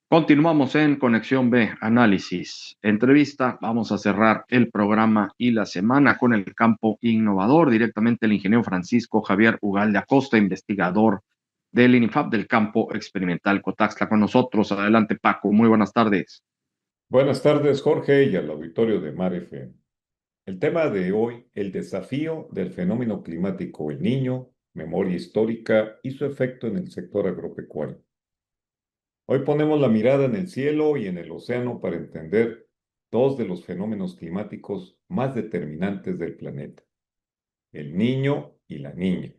Continuamos en Conexión B, análisis, entrevista. Vamos a cerrar el programa y la semana con el campo innovador. Directamente el ingeniero Francisco Javier Ugalde Acosta, investigador del INIFAP del campo experimental Cotaxla, con nosotros. Adelante, Paco. Muy buenas tardes. Buenas tardes, Jorge, y al auditorio de Mar FM. El tema de hoy, el desafío del fenómeno climático El Niño, memoria histórica y su efecto en el sector agropecuario. Hoy ponemos la mirada en el cielo y en el océano para entender dos de los fenómenos climáticos más determinantes del planeta, el Niño y la Niña.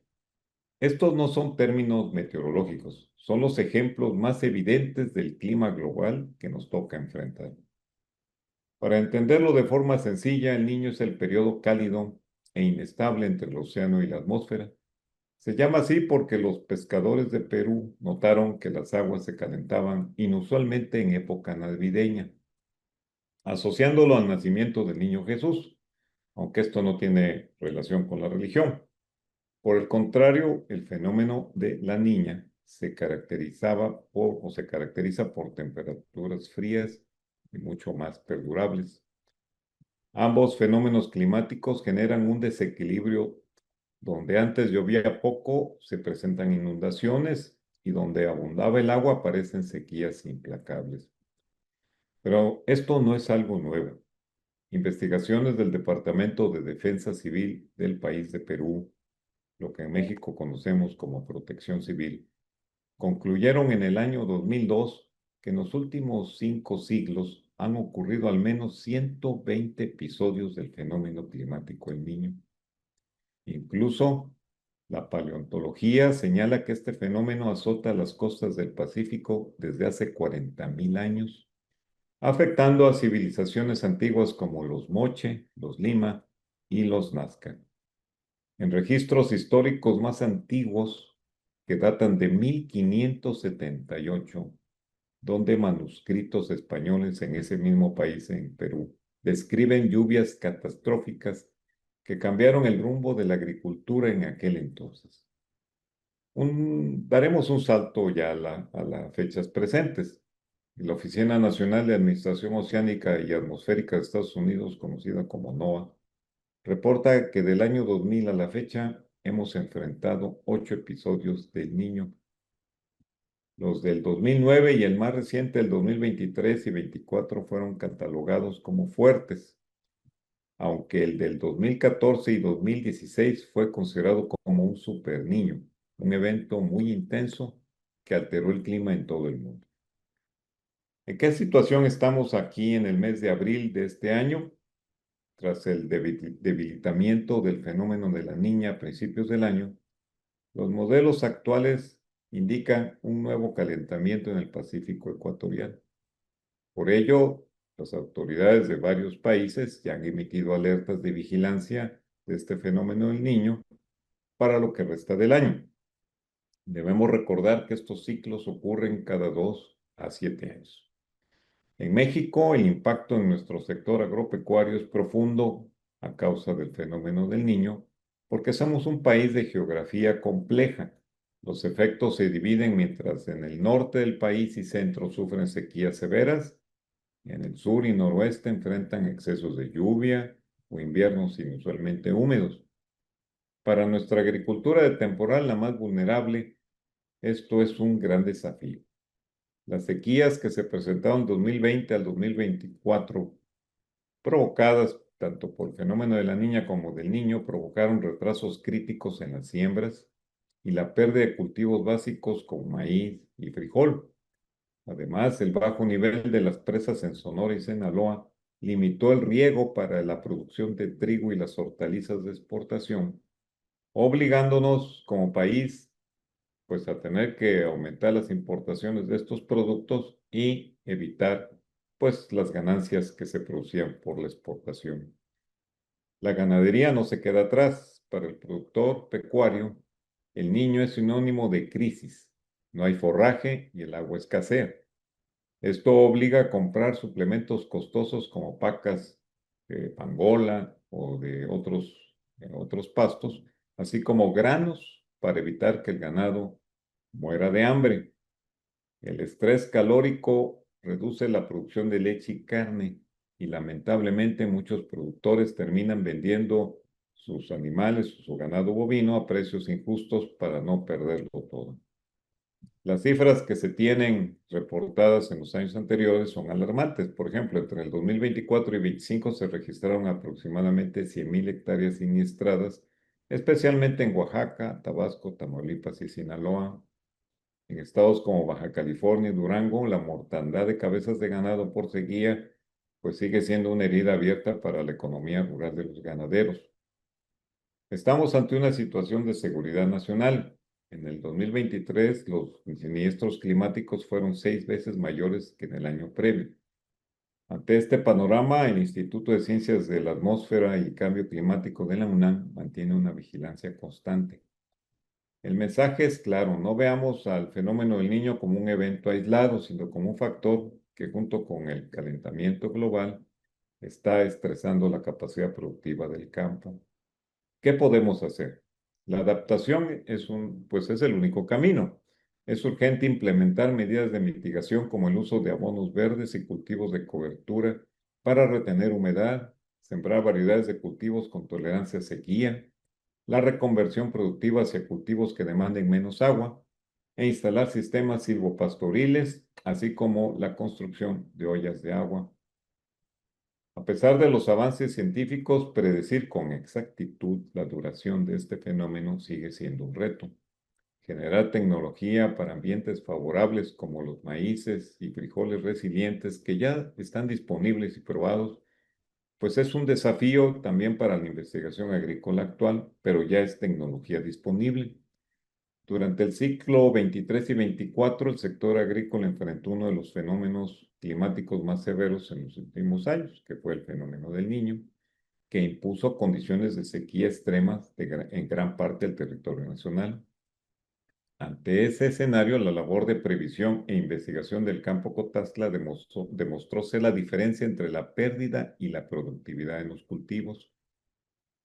Estos no son términos meteorológicos, son los ejemplos más evidentes del clima global que nos toca enfrentar. Para entenderlo de forma sencilla, el Niño es el periodo cálido e inestable entre el océano y la atmósfera. Se llama así porque los pescadores de Perú notaron que las aguas se calentaban inusualmente en época navideña, asociándolo al nacimiento del niño Jesús, aunque esto no tiene relación con la religión. Por el contrario, el fenómeno de la niña se caracteriza por temperaturas frías y mucho más perdurables. Ambos fenómenos climáticos generan un desequilibrio donde antes llovía poco, se presentan inundaciones y donde abundaba el agua aparecen sequías implacables. Pero esto no es algo nuevo. Investigaciones del Departamento de Defensa Civil del país de Perú, lo que en México conocemos como Protección Civil, concluyeron en el año 2002 que en los últimos 5 siglos han ocurrido al menos 120 episodios del fenómeno climático El Niño. Incluso la paleontología señala que este fenómeno azota las costas del Pacífico desde hace 40.000 años, afectando a civilizaciones antiguas como los Moche, los Lima y los Nazca. En registros históricos más antiguos, que datan de 1578, donde manuscritos españoles en ese mismo país, en Perú, describen lluvias catastróficas que cambiaron el rumbo de la agricultura en aquel entonces. Daremos un salto ya a las fechas presentes. La Oficina Nacional de Administración Oceánica y Atmosférica de Estados Unidos, conocida como NOAA, reporta que del año 2000 a la fecha hemos enfrentado 8 episodios del Niño. Los del 2009 y el más reciente, el 2023 y 24, fueron catalogados como fuertes, aunque el del 2014 y 2016 fue considerado como un superniño, un evento muy intenso que alteró el clima en todo el mundo. ¿En qué situación estamos aquí en el mes de abril de este año? Tras el debilitamiento del fenómeno de la niña a principios del año, los modelos actuales indican un nuevo calentamiento en el Pacífico ecuatorial. Por ello, las autoridades de varios países ya han emitido alertas de vigilancia de este fenómeno del Niño para lo que resta del año. Debemos recordar que estos ciclos ocurren cada 2 a 7 años. En México, el impacto en nuestro sector agropecuario es profundo a causa del fenómeno del Niño, porque somos un país de geografía compleja. Los efectos se dividen mientras en el norte del país y centro sufren sequías severas, en el sur y noroeste enfrentan excesos de lluvia o inviernos inusualmente húmedos. Para nuestra agricultura de temporal, la más vulnerable, esto es un gran desafío. Las sequías que se presentaron 2020 al 2024, provocadas tanto por el fenómeno de la niña como del niño, provocaron retrasos críticos en las siembras y la pérdida de cultivos básicos como maíz y frijol. Además, el bajo nivel de las presas en Sonora y Sinaloa limitó el riego para la producción de trigo y las hortalizas de exportación, obligándonos como país pues a tener que aumentar las importaciones de estos productos y evitar pues las ganancias que se producían por la exportación. La ganadería no se queda atrás. Para el productor pecuario, el Niño es sinónimo de crisis. No hay forraje y el agua escasea. Esto obliga a comprar suplementos costosos como pacas de pangola o de otros pastos, así como granos para evitar que el ganado muera de hambre. El estrés calórico reduce la producción de leche y carne y lamentablemente muchos productores terminan vendiendo sus animales, su ganado bovino a precios injustos para no perderlo todo. Las cifras que se tienen reportadas en los años anteriores son alarmantes. Por ejemplo, entre el 2024 y 2025 se registraron aproximadamente 100,000 hectáreas siniestradas, especialmente en Oaxaca, Tabasco, Tamaulipas y Sinaloa. En estados como Baja California y Durango, la mortandad de cabezas de ganado por sequía pues sigue siendo una herida abierta para la economía rural de los ganaderos. Estamos ante una situación de seguridad nacional. En el 2023, los siniestros climáticos fueron 6 veces mayores que en el año previo. Ante este panorama, el Instituto de Ciencias de la Atmósfera y Cambio Climático de la UNAM mantiene una vigilancia constante. El mensaje es claro, no veamos al fenómeno del Niño como un evento aislado, sino como un factor que junto con el calentamiento global está estresando la capacidad productiva del campo. ¿Qué podemos hacer? La adaptación pues es el único camino. Es urgente implementar medidas de mitigación como el uso de abonos verdes y cultivos de cobertura para retener humedad, sembrar variedades de cultivos con tolerancia a sequía, la reconversión productiva hacia cultivos que demanden menos agua e instalar sistemas silvopastoriles, así como la construcción de ollas de agua. A pesar de los avances científicos, predecir con exactitud la duración de este fenómeno sigue siendo un reto. Generar tecnología para ambientes favorables como los maíces y frijoles resilientes que ya están disponibles y probados, pues es un desafío también para la investigación agrícola actual, pero ya es tecnología disponible. Durante el ciclo 23 y 24, el sector agrícola enfrentó uno de los fenómenos climáticos más severos en los últimos años, que fue el fenómeno del Niño, que impuso condiciones de sequía extremas en gran parte del territorio nacional. Ante ese escenario, la labor de previsión e investigación del campo Cotazla demostró ser la diferencia entre la pérdida y la productividad en los cultivos.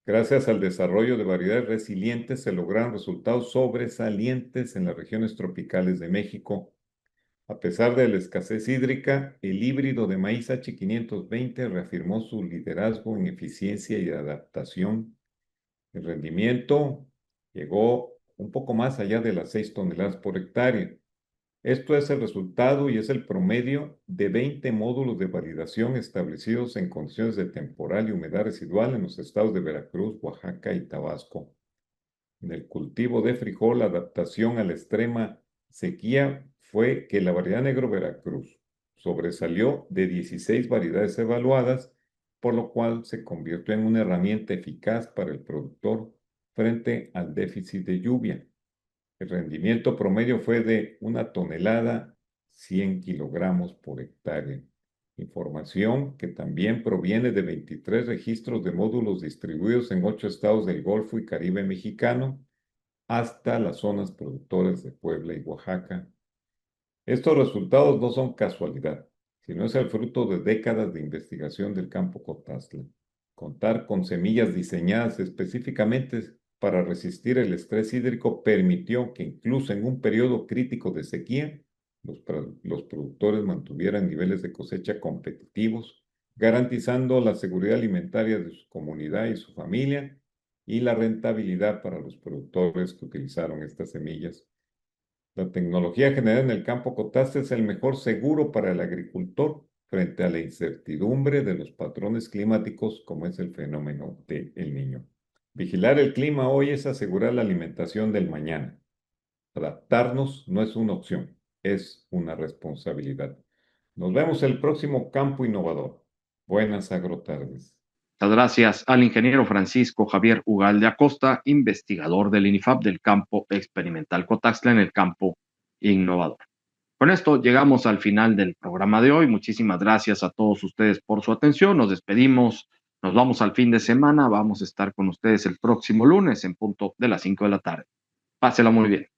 Gracias al desarrollo de variedades resilientes se lograron resultados sobresalientes en las regiones tropicales de México. A pesar de la escasez hídrica, el híbrido de maíz H520 reafirmó su liderazgo en eficiencia y adaptación. El rendimiento llegó un poco más allá de las 6 toneladas por hectárea. Esto es el resultado y es el promedio de 20 módulos de validación establecidos en condiciones de temporal y humedad residual en los estados de Veracruz, Oaxaca y Tabasco. En el cultivo de frijol, la adaptación a la extrema sequía fue que la variedad negro Veracruz sobresalió de 16 variedades evaluadas, por lo cual se convirtió en una herramienta eficaz para el productor frente al déficit de lluvia. El rendimiento promedio fue de 1 tonelada, 100 kilogramos por hectárea. Información que también proviene de 23 registros de módulos distribuidos en 8 estados del Golfo y Caribe mexicano, hasta las zonas productoras de Puebla y Oaxaca. Estos resultados no son casualidad, sino es el fruto de décadas de investigación del campo Cotazla. Contar con semillas diseñadas específicamente para resistir el estrés hídrico permitió que incluso en un periodo crítico de sequía, los productores mantuvieran niveles de cosecha competitivos, garantizando la seguridad alimentaria de su comunidad y su familia y la rentabilidad para los productores que utilizaron estas semillas. La tecnología generada en el campo Cotazla es el mejor seguro para el agricultor frente a la incertidumbre de los patrones climáticos como es el fenómeno del Niño. Vigilar el clima hoy es asegurar la alimentación del mañana. Adaptarnos no es una opción, es una responsabilidad. Nos vemos el próximo Campo Innovador. Buenas agrotardes. Muchas gracias al ingeniero Francisco Javier Ugalde Acosta, investigador del INIFAP del campo experimental Cotaxtla en el campo innovador. Con esto llegamos al final del programa de hoy. Muchísimas gracias a todos ustedes por su atención. Nos despedimos, nos vamos al fin de semana. Vamos a estar con ustedes el próximo lunes en punto de las 5 de la tarde. Pásela muy bien.